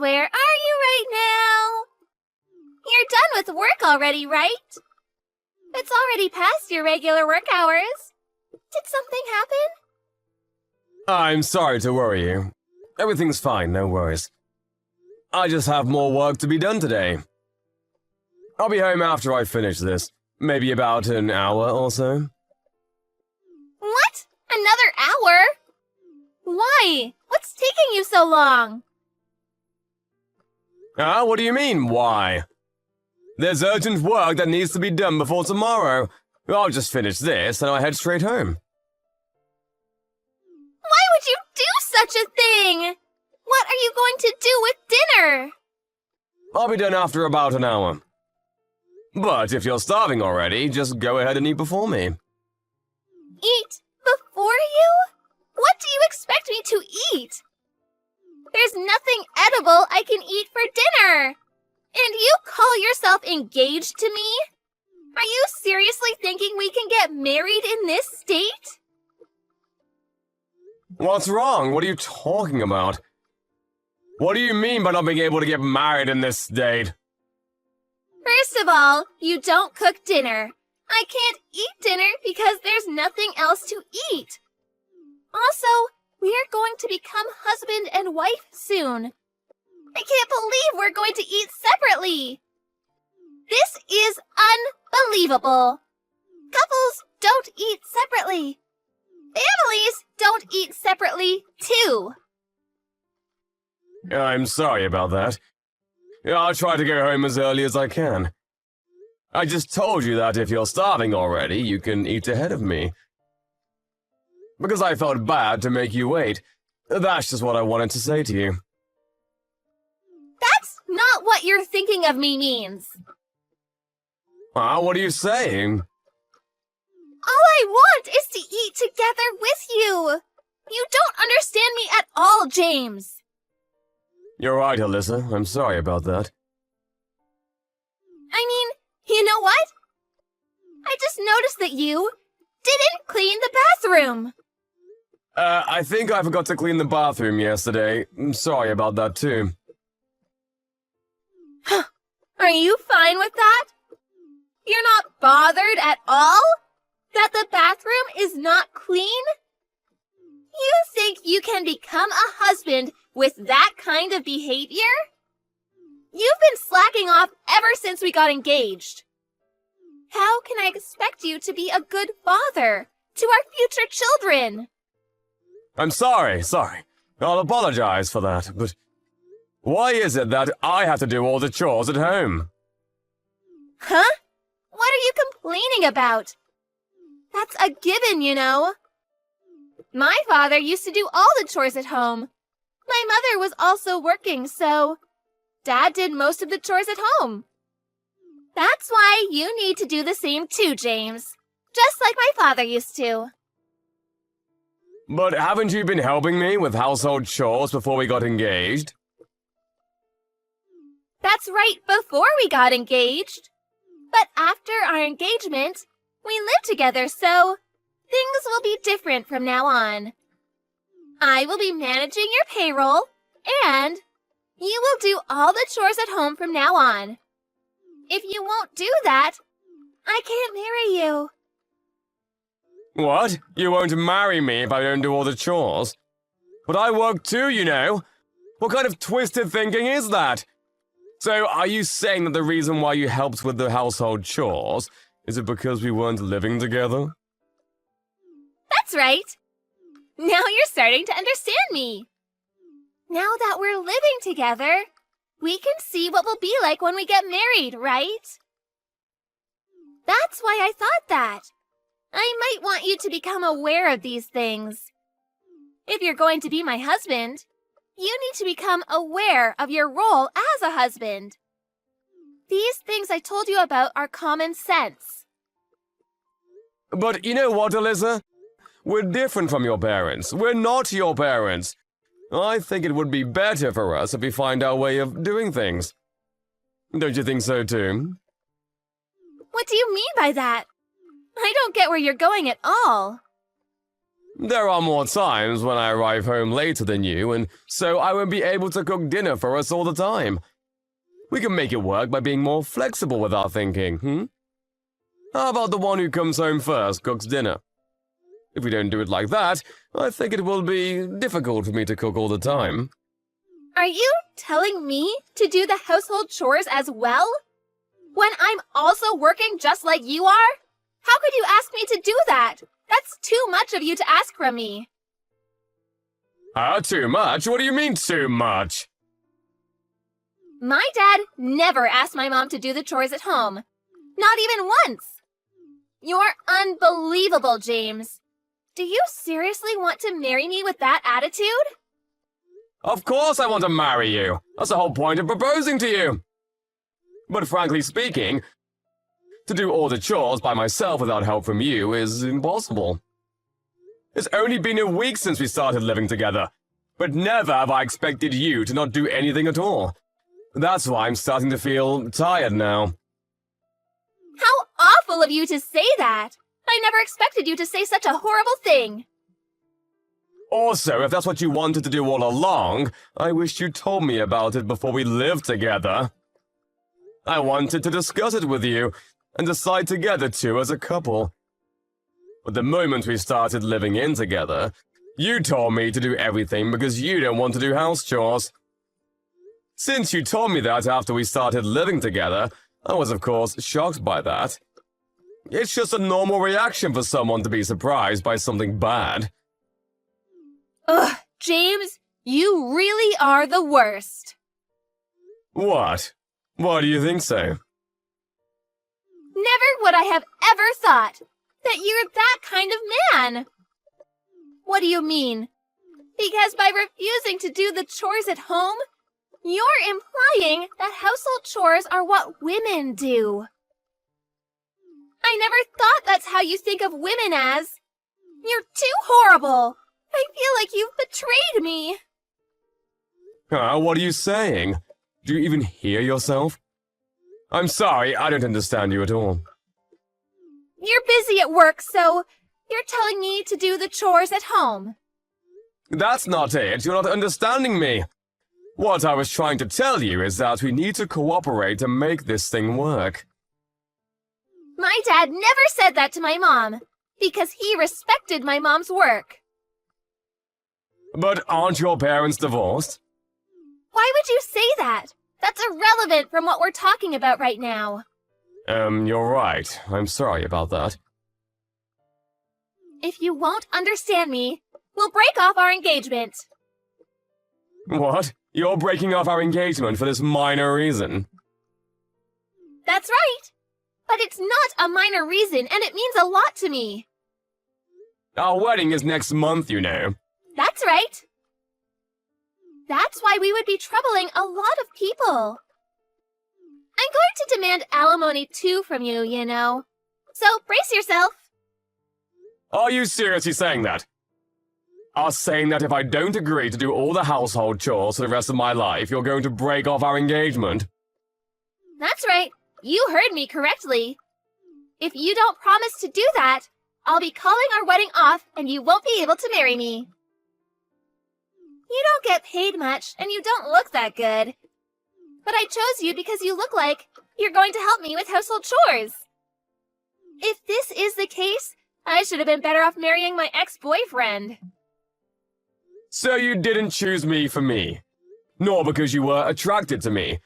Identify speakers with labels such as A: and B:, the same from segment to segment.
A: swear, are you right now? You're done with work already, right? It's already past your regular work hours. Did something happen?
B: I'm sorry to worry you. Everything's fine, no worries. I just have more work to be done today. I'll be home after I finish this. Maybe about an hour or so.
A: What? Another hour? Why? What's taking you so long?
B: What do you mean, why? There's urgent work that needs to be done before tomorrow. I'll just finish this and I'll head straight home.
A: Why would you do such a thing? What are you going to do with dinner?
B: I'll be done after about an hour. But if you're starving already, just go ahead and eat before me.
A: Eat before you? What do you expect me to eat? There's nothing edible I can eat for dinner. And you call yourself engaged to me? Are you seriously thinking we can get married in this state?
B: What's wrong? What are you talking about? What do you mean by not being able to get married in this state?
A: First of all, you don't cook dinner. I can't eat dinner because there's nothing else to eat. Also, we're going to become husband and wife soon. I can't believe we're going to eat separately. This is unbelievable. Couples don't eat separately. Families don't eat separately, too.
B: I'm sorry about that. I'll try to go home as early as I can. I just told you that if you're starving already, you can eat ahead of me. Because I felt bad to make you wait. That's just what I wanted to say to you.
A: That's not what you're thinking of me means.
B: What are you saying?
A: All I want is to eat together with you. You don't understand me at all, James.
B: You're right, Alyssa. I'm sorry about that.
A: I mean, you know what? I just noticed that you didn't clean the bathroom.
B: I think I forgot to clean the bathroom yesterday. I'm sorry about that, too.
A: Are you fine with that? You're not bothered at all? That the bathroom is not clean? You think you can become a husband with that kind of behavior? You've been slacking off ever since we got engaged. How can I expect you to be a good father to our future children?
B: I'm sorry. I'll apologize for that, but why is it that I have to do all the chores at home?
A: Huh? What are you complaining about? That's a given, you know. My father used to do all the chores at home. My mother was also working, so Dad did most of the chores at home. That's why you need to do the same too, James. Just like my father used to.
B: But haven't you been helping me with household chores before we got engaged?
A: That's right, before we got engaged. But after our engagement, we live together, so things will be different from now on. I will be managing your payroll, and you will do all the chores at home from now on. If you won't do that, I can't marry you.
B: What? You won't marry me if I don't do all the chores? But I work too, you know. What kind of twisted thinking is that? So, are you saying that the reason why you helped with the household chores is it because we weren't living together?
A: That's right. Now you're starting to understand me. Now that we're living together, we can see what we'll be like when we get married, right? That's why I thought that. I might want you to become aware of these things. If you're going to be my husband, you need to become aware of your role as a husband. These things I told you about are common sense.
B: But you know what, Alyssa? We're different from your parents. We're not your parents. I think it would be better for us if we find our way of doing things. Don't you think so, too?
A: What do you mean by that? I don't get where you're going at all.
B: There are more times when I arrive home later than you, and so I won't be able to cook dinner for us all the time. We can make it work by being more flexible with our thinking, How about the one who comes home first cooks dinner? If we don't do it like that, I think it will be difficult for me to cook all the time.
A: Are you telling me to do the household chores as well? When I'm also working just like you are? How could you ask me to do that? That's too much of you to ask from me.
B: Too much? What do you mean, too much?
A: My dad never asked my mom to do the chores at home. Not even once. You're unbelievable, James. Do you seriously want to marry me with that attitude?
B: Of course I want to marry you. That's the whole point of proposing to you. But frankly speaking, to do all the chores by myself without help from you is impossible. It's only been a week since we started living together, but never have I expected you to not do anything at all. That's why I'm starting to feel tired now.
A: How awful of you to say that! I never expected you to say such a horrible thing.
B: Also, if that's what you wanted to do all along, I wish you told me about it before we lived together. I wanted to discuss it with you and decide together too as a couple. But the moment we started living in together, you told me to do everything because you don't want to do house chores. Since you told me that after we started living together, I was of course shocked by that. It's just a normal reaction for someone to be surprised by something bad.
A: Ugh, James, you really are the worst.
B: What? Why do you think so?
A: Never would I have ever thought that you're that kind of man. What do you mean? Because by refusing to do the chores at home, you're implying that household chores are what women do. I never thought that's how you think of women as. You're too horrible. I feel like you've betrayed me.
B: What are you saying? Do you even hear yourself? I'm sorry, I don't understand you at all.
A: You're busy at work, so you're telling me to do the chores at home.
B: That's not it. You're not understanding me. What I was trying to tell you is that we need to cooperate to make this thing work.
A: My dad never said that to my mom, because he respected my mom's work.
B: But aren't your parents divorced?
A: Why would you say that? That's irrelevant from what we're talking about right now.
B: You're right. I'm sorry about that.
A: If you won't understand me, we'll break off our engagement.
B: What? You're breaking off our engagement for this minor reason?
A: That's right. But it's not a minor reason, and it means a lot to me.
B: Our wedding is next month, you know.
A: That's right. That's why we would be troubling a lot of people. I'm going to demand alimony too from you, you know. So brace yourself.
B: Are you seriously saying that? Are saying that if I don't agree to do all the household chores for the rest of my life, you're going to break off our engagement?
A: That's right. You heard me correctly. If you don't promise to do that, I'll be calling our wedding off and you won't be able to marry me. You don't get paid much and you don't look that good. But I chose you because you look like you're going to help me with household chores. If this is the case, I should have been better off marrying my ex-boyfriend.
B: So you didn't choose me for me, nor because you were attracted to me.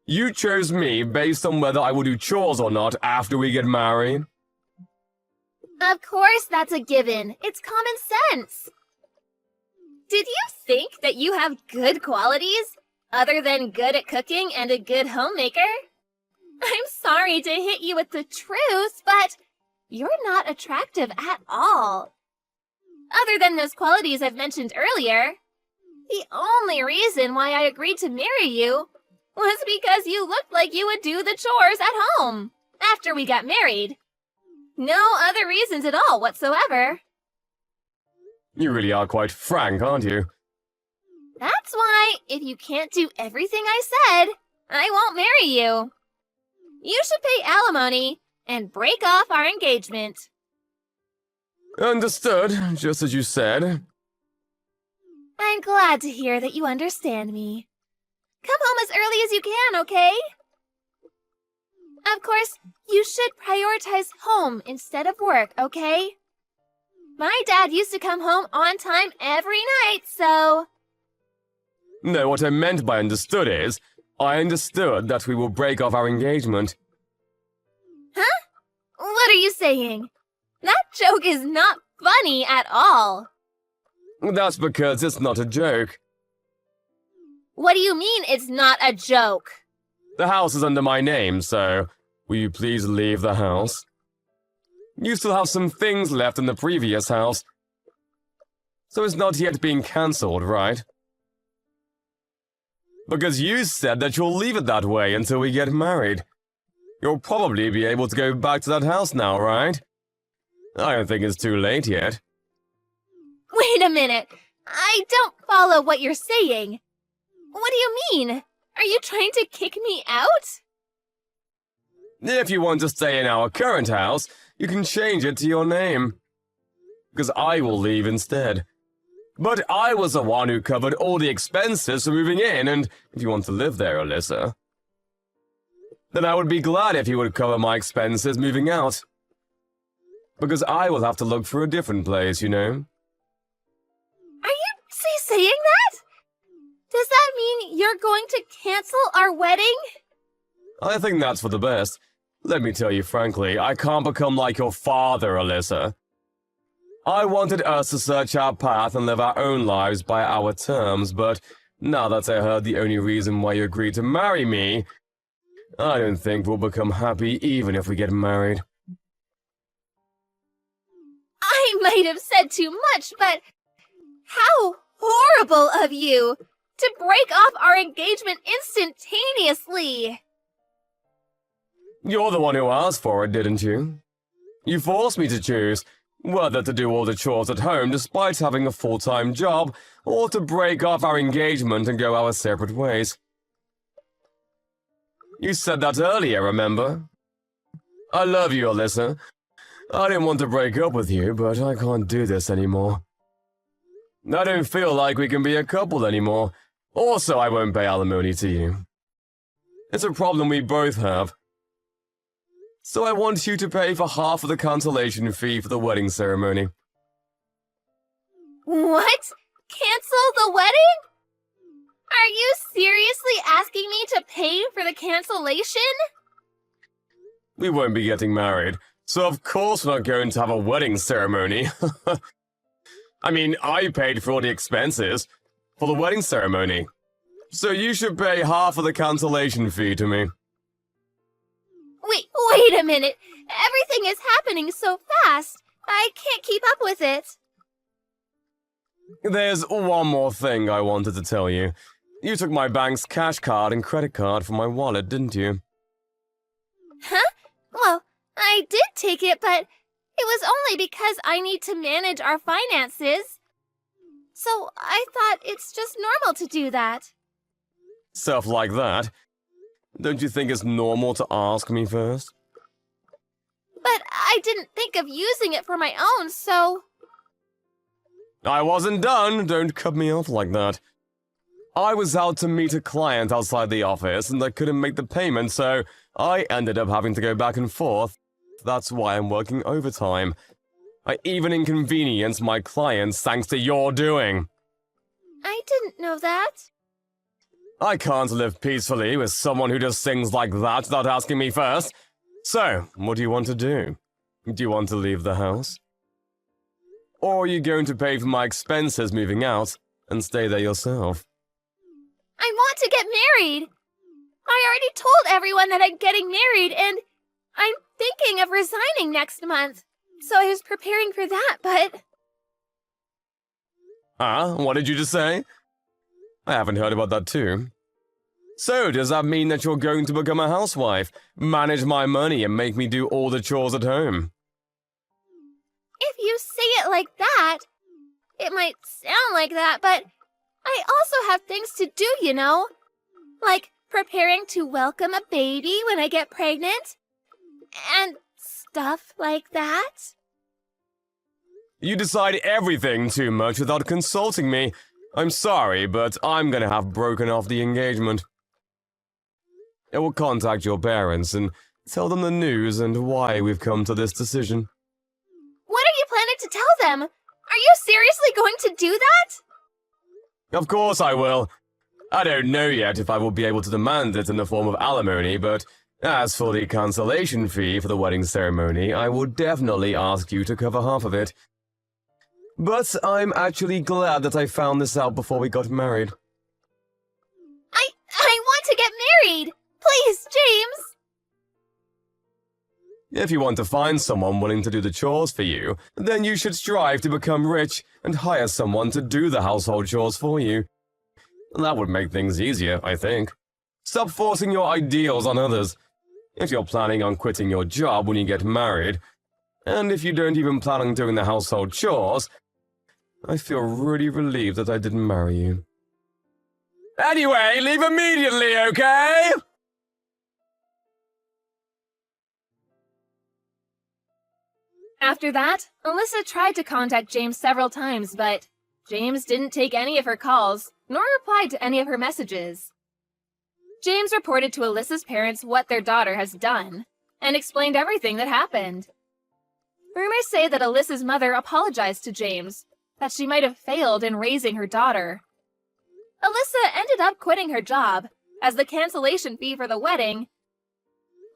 B: You chose me based on whether I will do chores or not after we get married.
A: Of course that's a given. It's common sense. Did you think that you have good qualities, other than good at cooking and a good homemaker? I'm sorry to hit you with the truth, but you're not attractive at all. Other than those qualities I've mentioned earlier, the only reason why I agreed to marry you was because you looked like you would do the chores at home after we got married. No other reasons at all whatsoever.
B: You really are quite frank, aren't you?
A: That's why, if you can't do everything I said, I won't marry you. You should pay alimony and break off our engagement.
B: Understood, just as you said.
A: I'm glad to hear that you understand me. Come home as early as you can, okay? Of course, you should prioritize home instead of work, okay? My dad used to come home on time every night, so...
B: No, what I meant by understood is, I understood that we will break off our engagement.
A: Huh? What are you saying? That joke is not funny at all.
B: That's because it's not a joke.
A: What do you mean it's not a joke?
B: The house is under my name, so will you please leave the house? You still have some things left in the previous house, so it's not yet being cancelled, right? Because you said that you'll leave it that way until we get married. You'll probably be able to go back to that house now, right? I don't think it's too late yet.
A: Wait a minute. I don't follow what you're saying. What do you mean? Are you trying to kick me out?
B: If you want to stay in our current house, you can change it to your name. Because I will leave instead. But I was the one who covered all the expenses for moving in, and if you want to live there, Alyssa, then I would be glad if you would cover my expenses moving out. Because I will have to look for a different place, you know.
A: Are you saying that? Does that mean you're going to cancel our wedding?
B: I think that's for the best. Let me tell you frankly, I can't become like your father, Alyssa. I wanted us to search our path and live our own lives by our terms, but now that I heard the only reason why you agreed to marry me, I don't think we'll become happy even if we get married.
A: I might have said too much, but how horrible of you to break off our engagement instantaneously.
B: You're the one who asked for it, didn't you? You forced me to choose whether to do all the chores at home despite having a full-time job, or to break off our engagement and go our separate ways. You said that earlier, remember? I love you, Alyssa. I didn't want to break up with you, but I can't do this anymore. I don't feel like we can be a couple anymore. Also, I won't pay alimony to you. It's a problem we both have. So I want you to pay for half of the cancellation fee for the wedding ceremony.
A: What? Cancel the wedding? Are you seriously asking me to pay for the cancellation?
B: We won't be getting married, so of course we're not going to have a wedding ceremony. I mean, I paid for all the expenses for the wedding ceremony. So you should pay half of the cancellation fee to me.
A: Wait a minute. Everything is happening so fast. I can't keep up with it.
B: There's one more thing I wanted to tell you. You took my bank's cash card and credit card from my wallet, didn't you?
A: Huh? Well, I did take it, but it was only because I need to manage our finances. So I thought it's just normal to do that.
B: Stuff like that? Don't you think it's normal to ask me first?
A: But I didn't think of using it for my own, so...
B: I wasn't done. Don't cut me off like that. I was out to meet a client outside the office and I couldn't make the payment, so I ended up having to go back and forth. That's why I'm working overtime. I even inconvenienced my clients thanks to your doing.
A: I didn't know that.
B: I can't live peacefully with someone who does things like that without asking me first. So, what do you want to do? Do you want to leave the house? Or are you going to pay for my expenses moving out and stay there yourself?
A: I want to get married. I already told everyone that I'm getting married, and I'm thinking of resigning next month. So I was preparing for that, but...
B: What did you just say? I haven't heard about that too. So, does that mean that you're going to become a housewife, manage my money, and make me do all the chores at home?
A: If you say it like that, it might sound like that, but I also have things to do, you know? Like preparing to welcome a baby when I get pregnant, and stuff like that.
B: You decide everything too much without consulting me. I'm sorry, but I'm gonna have broken off the engagement. I will contact your parents and tell them the news and why we've come to this decision.
A: What are you planning to tell them? Are you seriously going to do that?
B: Of course I will. I don't know yet if I will be able to demand it in the form of alimony, but as for the cancellation fee for the wedding ceremony, I will definitely ask you to cover half of it. But I'm actually glad that I found this out before we got married.
A: I want to get married! Please, James!
B: If you want to find someone willing to do the chores for you, then you should strive to become rich and hire someone to do the household chores for you. That would make things easier, I think. Stop forcing your ideals on others. If you're planning on quitting your job when you get married, and if you don't even plan on doing the household chores, I feel really relieved that I didn't marry you. Anyway, leave immediately, okay?
A: After that, Alyssa tried to contact James several times, but James didn't take any of her calls, nor replied to any of her messages. James reported to Alyssa's parents what their daughter has done, and explained everything that happened. Rumors say that Alyssa's mother apologized to James, that she might have failed in raising her daughter. Alyssa ended up quitting her job, as the cancellation fee for the wedding.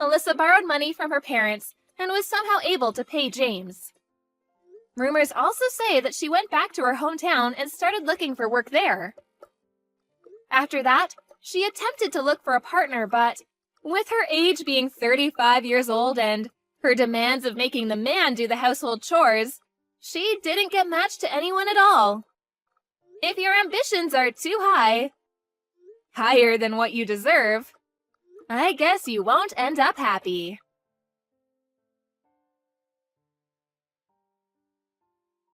A: Alyssa borrowed money from her parents and was somehow able to pay James. Rumors also say that she went back to her hometown and started looking for work there. After that, she attempted to look for a partner, but with her age being 35 years old and her demands of making the man do the household chores, she didn't get matched to anyone at all. If your ambitions are too high, higher than what you deserve, I guess you won't end up happy.